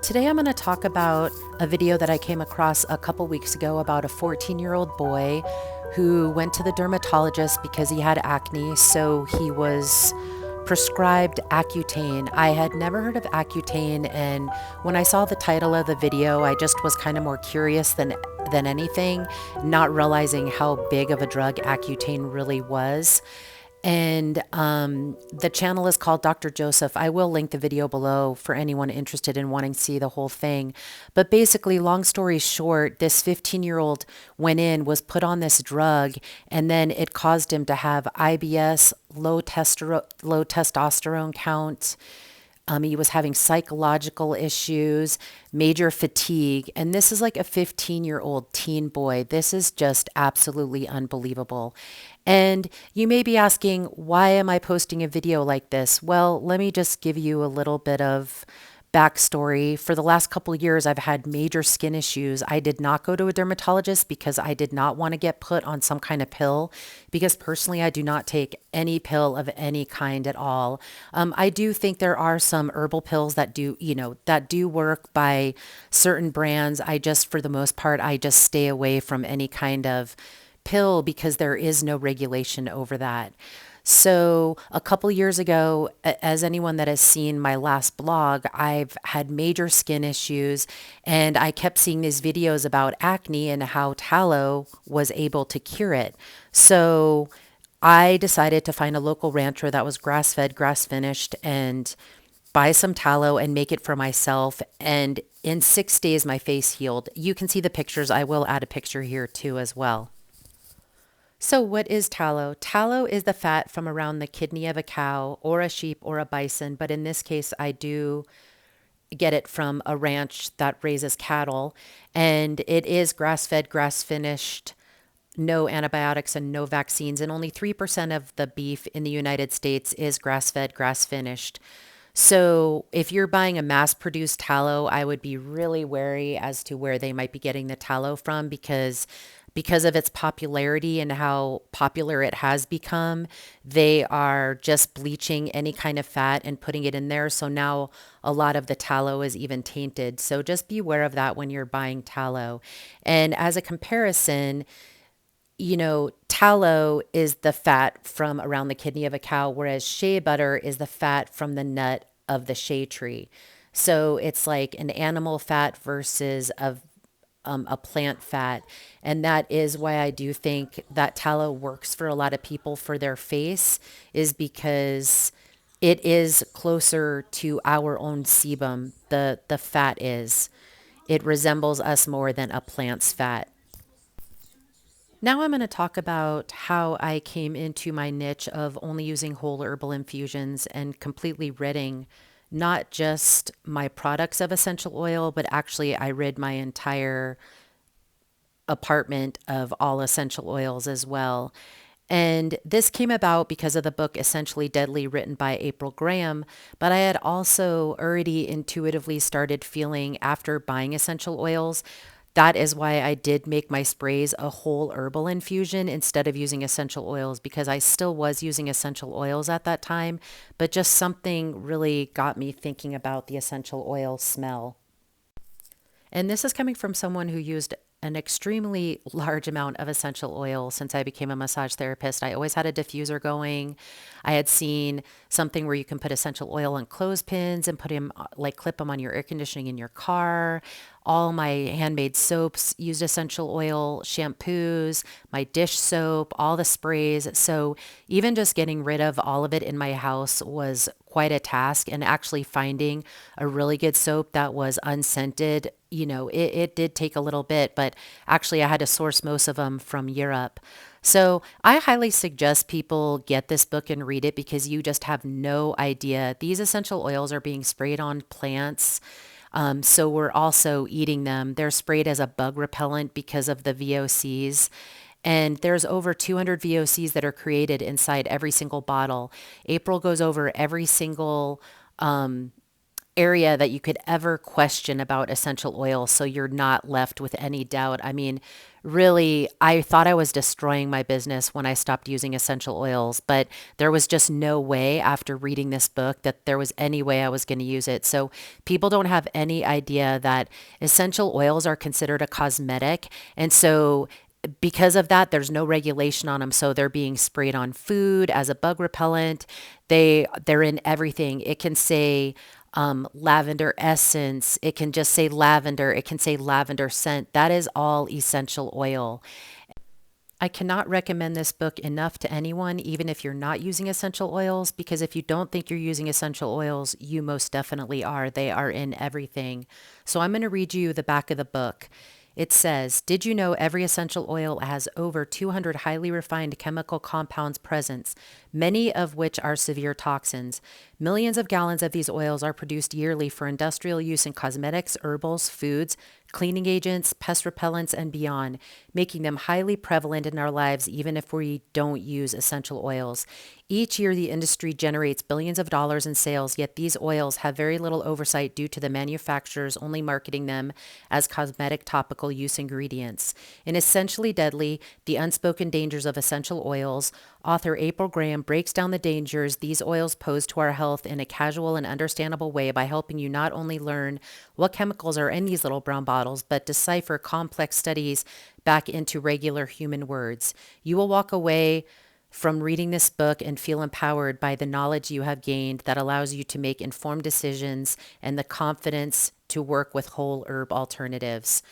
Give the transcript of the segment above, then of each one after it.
Today I'm going to talk about a video that I came across a couple weeks ago about a 14-year-old boy who went to the dermatologist because he had acne, so he was prescribed Accutane. I had never heard of Accutane, and when I saw the title of the video, I just was kind of more curious than anything, not realizing how big of a drug Accutane really was. And the channel is called Dr. Joseph. I will link the video below for anyone interested in wanting to see the whole thing. But basically, long story short, this 15-year-old went in, was put on this drug, and then it caused him to have IBS, low testosterone count. He was having psychological issues, major fatigue, and this is like a 15-year-old teen boy. This is just absolutely unbelievable. And you may be asking, why am I posting a video like this? Well, let me just give you a little bit of backstory. For the last couple of years, I've had major skin issues. I did not go to a dermatologist because I did not want to get put on some kind of pill, because personally, I do not take any pill of any kind at all. I do think there are some herbal pills that do work by certain brands. For the most part, I just stay away from any kind of pill because there is no regulation over that. So a couple years ago, as anyone that has seen my last blog, I've had major skin issues, and I kept seeing these videos about acne and how tallow was able to cure it. So I decided to find a local rancher that was grass-fed, grass-finished, and buy some tallow and make it for myself. And in 6 days, my face healed. You can see the pictures. I will add a picture here too as well. So what is tallow? Tallow is the fat from around the kidney of a cow or a sheep or a bison, but in this case, I do get it from a ranch that raises cattle, and it is grass-fed, grass-finished, no antibiotics and no vaccines, and only 3% of the beef in the United States is grass-fed, grass-finished. So if you're buying a mass-produced tallow, I would be really wary as to where they might be getting the tallow from, because of its popularity and how popular it has become, they are just bleaching any kind of fat and putting it in there. So now a lot of the tallow is even tainted. So just be aware of that when you're buying tallow. And as a comparison, tallow is the fat from around the kidney of a cow, whereas shea butter is the fat from the nut of the shea tree. So it's like an animal fat versus a plant fat. And that is why I do think that tallow works for a lot of people for their face, is because it is closer to our own sebum. The fat is. It resembles us more than a plant's fat. Now I'm going to talk about how I came into my niche of only using whole herbal infusions and completely ridding not just my products of essential oil, but actually I rid my entire apartment of all essential oils as well. And this came about because of the book Essentially Deadly, written by April Graham. But I had also already intuitively started feeling, after buying essential oils, that is why I did make my sprays a whole herbal infusion instead of using essential oils, because I still was using essential oils at that time, but just something really got me thinking about the essential oil smell. And this is coming from someone who used an extremely large amount of essential oil since I became a massage therapist. I always had a diffuser going. I had seen something where you can put essential oil on clothespins and put them, like clip them on your air conditioning in your car. All my handmade soaps used essential oil, shampoos, my dish soap, all the sprays. So even just getting rid of all of it in my house was quite a task. And actually finding a really good soap that was unscented, it did take a little bit, but actually I had to source most of them from Europe. So I highly suggest people get this book and read it, because you just have no idea. These essential oils are being sprayed on plants. So we're also eating them. They're sprayed as a bug repellent because of the VOCs. And there's over 200 VOCs that are created inside every single bottle. April goes over every single area that you could ever question about essential oil, so you're not left with any doubt. I mean, really, I thought I was destroying my business when I stopped using essential oils, but there was just no way after reading this book that there was any way I was going to use it. So people don't have any idea that essential oils are considered a cosmetic. And so because of that, there's no regulation on them. So they're being sprayed on food as a bug repellent. They're in everything. It can say lavender essence. It can just say lavender. It can say lavender scent. That is all essential oil. I cannot recommend this book enough to anyone, even if you're not using essential oils, because if you don't think you're using essential oils, you most definitely are. They are in everything. So I'm going to read you the back of the book. It says, did you know every essential oil has over 200 highly refined chemical compounds present, many of which are severe toxins? Millions of gallons of these oils are produced yearly for industrial use in cosmetics, herbals, foods, cleaning agents, pest repellents, and beyond, making them highly prevalent in our lives even if we don't use essential oils. Each year, the industry generates billions of dollars in sales, yet these oils have very little oversight due to the manufacturers only marketing them as cosmetic topical use ingredients. In Essentially Deadly, The Unspoken Dangers of Essential Oils, author April Graham breaks down the dangers these oils pose to our health in a casual and understandable way by helping you not only learn what chemicals are in these little brown bottles, but decipher complex studies back into regular human words. You will walk away from reading this book and feel empowered by the knowledge you have gained that allows you to make informed decisions and the confidence to work with whole herb alternatives.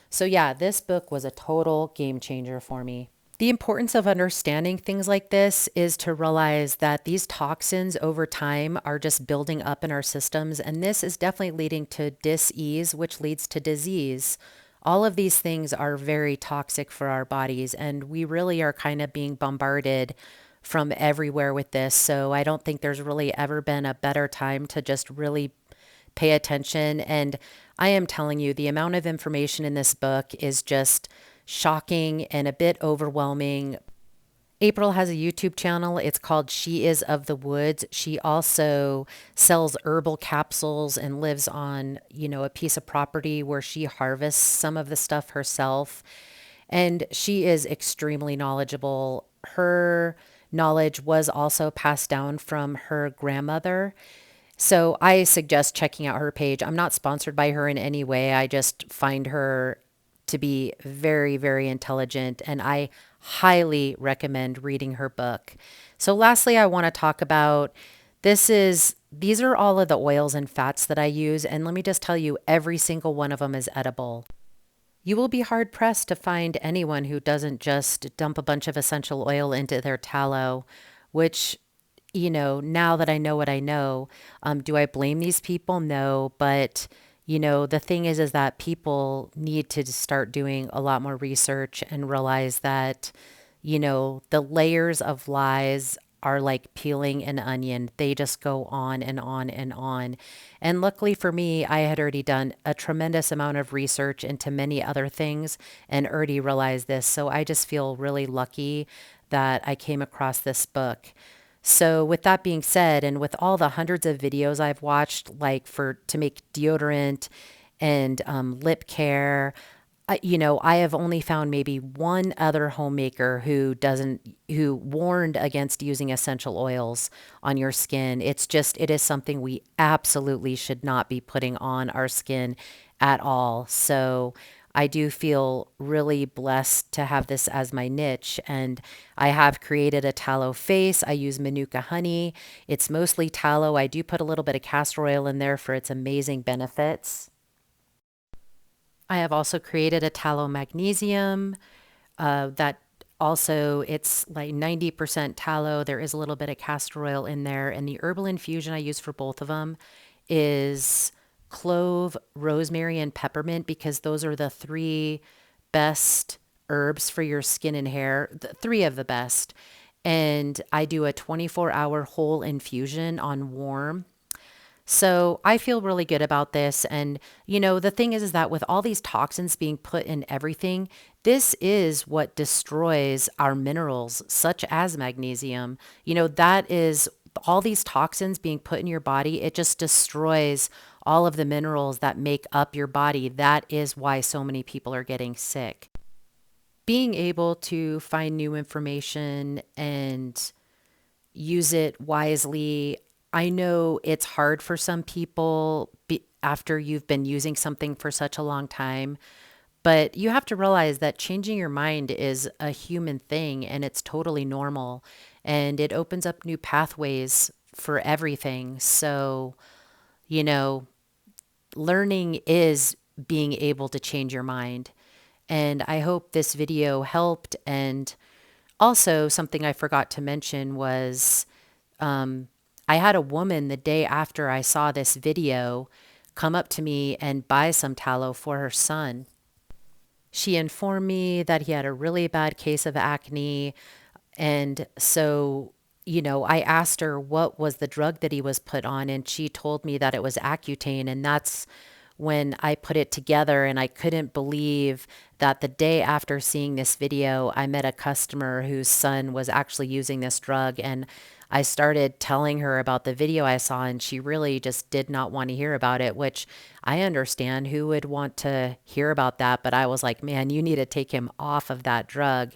So, yeah, this book was a total game changer for me. The importance of understanding things like this is to realize that these toxins over time are just building up in our systems, and this is definitely leading to dis-ease, which leads to disease. All of these things are very toxic for our bodies, and we really are kind of being bombarded from everywhere with this. So I don't think there's really ever been a better time to just really pay attention. And I am telling you, the amount of information in this book is just shocking and a bit overwhelming. April has a YouTube channel. It's called She Is of the Woods. She also sells herbal capsules and lives on, a piece of property where she harvests some of the stuff herself. And she is extremely knowledgeable. Her knowledge was also passed down from her grandmother. So I suggest checking out her page. I'm not sponsored by her in any way. I just find her to be very, very intelligent, and I highly recommend reading her book. So lastly, I want to talk about these are all of the oils and fats that I use, and let me just tell you, every single one of them is edible. You will be hard pressed to find anyone who doesn't just dump a bunch of essential oil into their tallow, which, now that I know what I know, do I blame these people? No, but the thing is that people need to start doing a lot more research and realize that, the layers of lies are like peeling an onion. They just go on and on and on. And luckily for me, I had already done a tremendous amount of research into many other things and already realized this. So I just feel really lucky that I came across this book. So with that being said, and with all the hundreds of videos I've watched, like to make deodorant and lip care, I have only found maybe one other homemaker who warned against using essential oils on your skin. It is something we absolutely should not be putting on our skin at all. So I do feel really blessed to have this as my niche, and I have created a tallow face. I use Manuka honey. It's mostly tallow. I do put a little bit of castor oil in there for its amazing benefits. I have also created a tallow magnesium that also it's like 90% tallow. There is a little bit of castor oil in there. And the herbal infusion I use for both of them is clove, rosemary, and peppermint because those are the three best herbs for your skin and hair, the three of the best. And I do a 24-hour whole infusion on warm. So I feel really good about this. And, the thing is that with all these toxins being put in everything, this is what destroys our minerals, such as magnesium. That is all these toxins being put in your body. It just destroys all of the minerals that make up your body. That is why so many people are getting sick. being able to find new information and use it wisely. I know it's hard for some people after you've been using something for such a long time, but you have to realize that changing your mind is a human thing and it's totally normal and it opens up new pathways for everything. So, you know, learning is being able to change your mind. And I hope this video helped. And also, something I forgot to mention was I had a woman the day after I saw this video come up to me and buy some tallow for her son. She informed me that he had a really bad case of acne. And so, I asked her what was the drug that he was put on, and she told me that it was Accutane. And that's when I put it together, and I couldn't believe that the day after seeing this video, I met a customer whose son was actually using this drug. And I started telling her about the video I saw, and she really just did not want to hear about it, which I understand who would want to hear about that. But I was like, man, you need to take him off of that drug.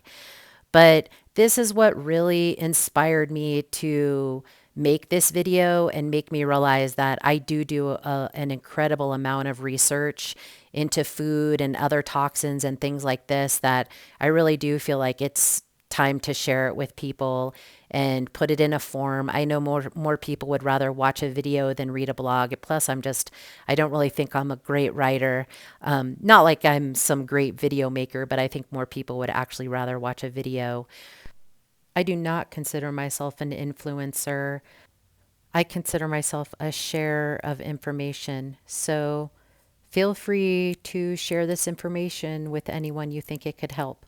But this is what really inspired me to make this video and make me realize that I do an incredible amount of research into food and other toxins and things like this, that I really do feel like it's time to share it with people and put it in a form. I know more people would rather watch a video than read a blog. Plus, I don't really think I'm a great writer. Not like I'm some great video maker, but I think more people would actually rather watch a video. I do not consider myself an influencer. I consider myself a sharer of information. So feel free to share this information with anyone you think it could help.